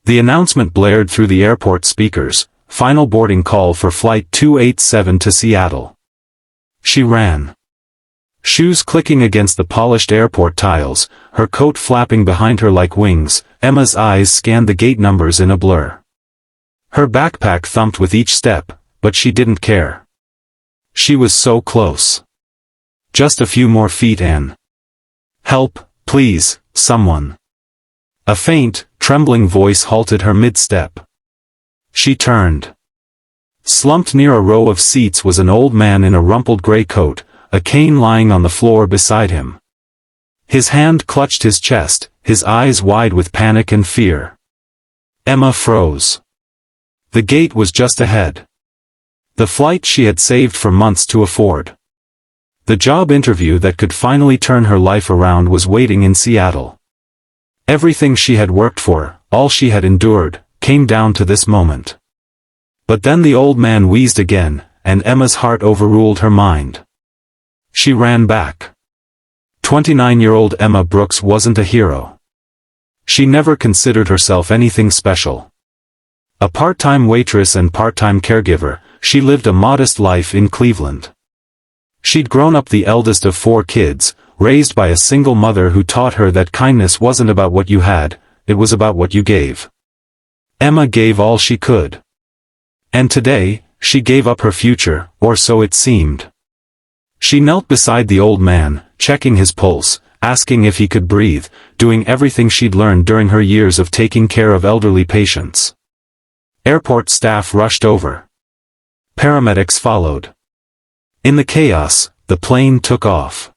The announcement blared through the airport speakers, final boarding call for Flight 287 to Seattle. She ran. Shoes clicking against the polished airport tiles, her coat flapping behind her like wings, Emma's eyes scanned the gate numbers in a blur. Her backpack thumped with each step, but she didn't care. She was so close. Just a few more feet and... "Help, please, someone." A faint, trembling voice halted her mid-step. She turned. Slumped near a row of seats was an old man in a rumpled gray coat, a cane lying on the floor beside him. His hand clutched his chest, his eyes wide with panic and fear. Emma froze. The gate was just ahead. The flight she had saved for months to afford. The job interview that could finally turn her life around was waiting in Seattle. Everything she had worked for, all she had endured, came down to this moment. But then the old man wheezed again, and Emma's heart overruled her mind. She ran back. 29-year-old Emma Brooks wasn't a hero. She never considered herself anything special. A part-time waitress and part-time caregiver, she lived a modest life in Cleveland. She'd grown up the eldest of 4 kids, raised by a single mother who taught her that kindness wasn't about what you had, it was about what you gave. Emma gave all she could. And today, she gave up her future, or so it seemed. She knelt beside the old man, checking his pulse, asking if he could breathe, doing everything she'd learned during her years of taking care of elderly patients. Airport staff rushed over. Paramedics followed. In the chaos, the plane took off.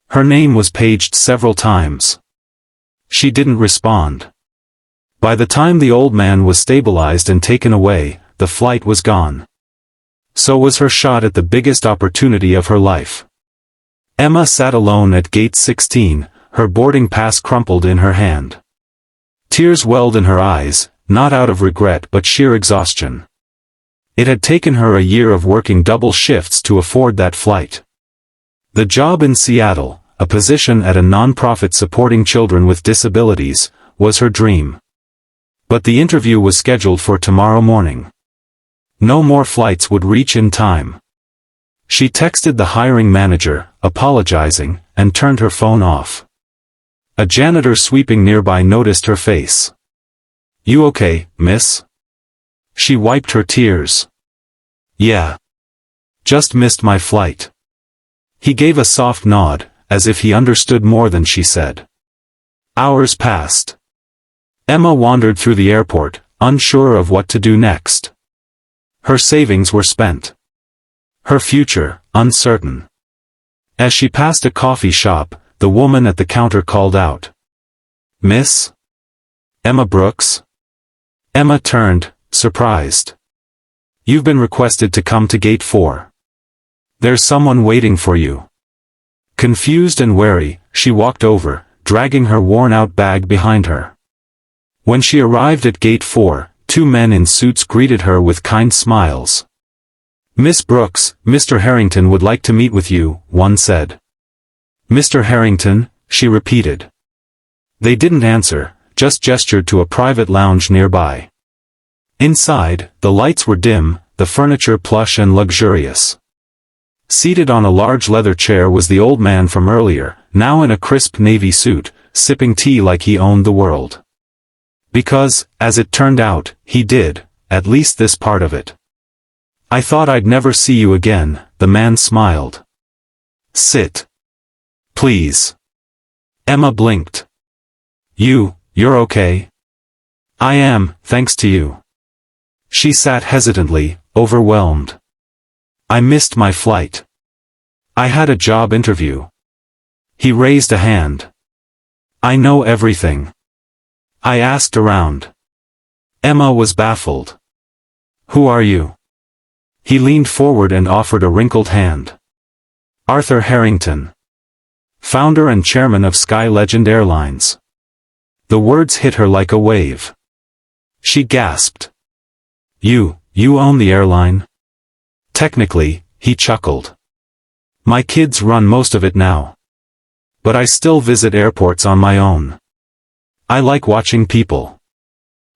Her name was paged several times. She didn't respond. By the time the old man was stabilized and taken away, the flight was gone. So was her shot at the biggest opportunity of her life. Emma sat alone at gate 16, her boarding pass crumpled in her hand. Tears welled in her eyes, not out of regret but sheer exhaustion. It had taken her a year of working double shifts to afford that flight. The job in Seattle, a position at a non-profit supporting children with disabilities, was her dream. But the interview was scheduled for tomorrow morning. No more flights would reach in time. She texted the hiring manager, apologizing, and turned her phone off. A janitor sweeping nearby noticed her face. "You okay, miss?" She wiped her tears. "Yeah. Just missed my flight." He gave a soft nod, as if he understood more than she said. Hours passed. Emma wandered through the airport, unsure of what to do next. Her savings were spent. Her future, uncertain. As she passed a coffee shop, the woman at the counter called out. "Miss? Emma Brooks?" Emma turned, surprised. "You've been requested to come to gate 4. There's someone waiting for you." Confused and wary, she walked over, dragging her worn-out bag behind her. When she arrived at gate 4, 2 men in suits greeted her with kind smiles. "Miss Brooks, Mr. Harrington would like to meet with you," one said. "Mr. Harrington?" she repeated. They didn't answer, just gestured to a private lounge nearby. Inside, the lights were dim, the furniture plush and luxurious. Seated on a large leather chair was the old man from earlier, now in a crisp navy suit, sipping tea like he owned the world. Because, as it turned out, he did, at least this part of it. "I thought I'd never see you again," the man smiled. "Sit. Please." Emma blinked. You're okay?" "I am, thanks to you." She sat hesitantly, overwhelmed. "I missed my flight. I had a job interview." He raised a hand. "I know everything. I asked around." Emma was baffled. "Who are you?" He leaned forward and offered a wrinkled hand. "Arthur Harrington. Founder and chairman of Sky Legend Airlines." The words hit her like a wave. She gasped. You own the airline?" "Technically," he chuckled. "My kids run most of it now. But I still visit airports on my own. I like watching people.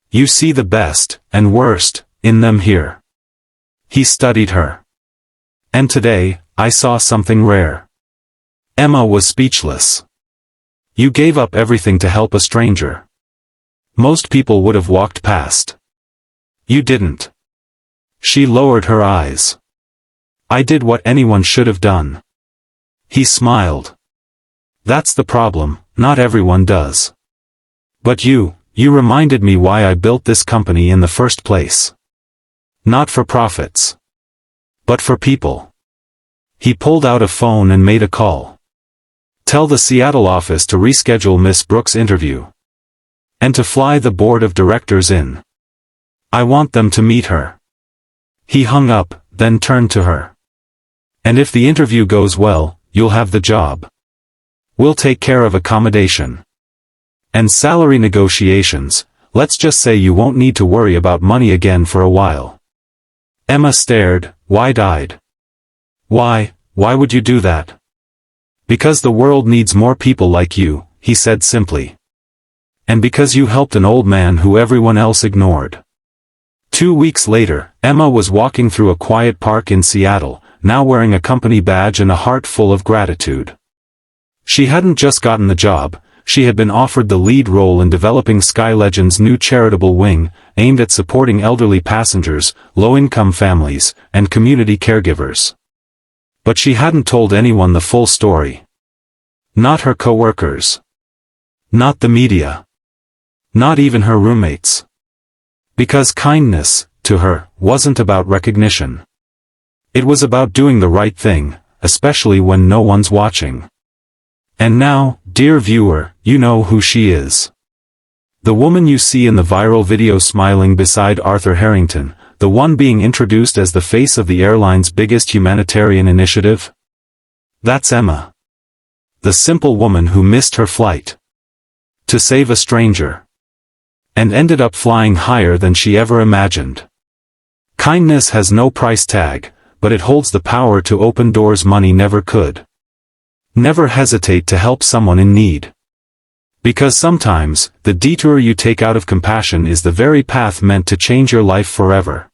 You see the best, and worst, in them here. He studied her. And today, I saw something rare. Emma was speechless. You gave up everything to help a stranger. Most people would have walked past. You didn't. She lowered her eyes. I did what anyone should have done. He smiled. That's the problem, not everyone does. But you reminded me why I built this company in the first place. Not for profits. But for people. He pulled out a phone and made a call. Tell the Seattle office to reschedule Miss Brooks' interview. And to fly the board of directors in. I want them to meet her. He hung up, then turned to her. And if the interview goes well, you'll have the job. We'll take care of accommodation. And salary negotiations. Let's just say you won't need to worry about money again for a while. Emma stared, wide-eyed. Why would you do that? Because the world needs more people like you, he said simply. And because you helped an old man who everyone else ignored. 2 weeks later, Emma was walking through a quiet park in Seattle, now wearing a company badge and a heart full of gratitude. She hadn't just gotten the job, she had been offered the lead role in developing Sky Legend's new charitable wing, aimed at supporting elderly passengers, low-income families, and community caregivers. But she hadn't told anyone the full story. Not her coworkers. Not the media. Not even her roommates. Because kindness, to her, wasn't about recognition. It was about doing the right thing, especially when no one's watching. And now, dear viewer, you know who she is. The woman you see in the viral video smiling beside Arthur Harrington, the one being introduced as the face of the airline's biggest humanitarian initiative? That's Emma. The simple woman who missed her flight. To save a stranger. And ended up flying higher than she ever imagined. Kindness has no price tag, but it holds the power to open doors money never could. Never hesitate to help someone in need. Because sometimes, the detour you take out of compassion is the very path meant to change your life forever.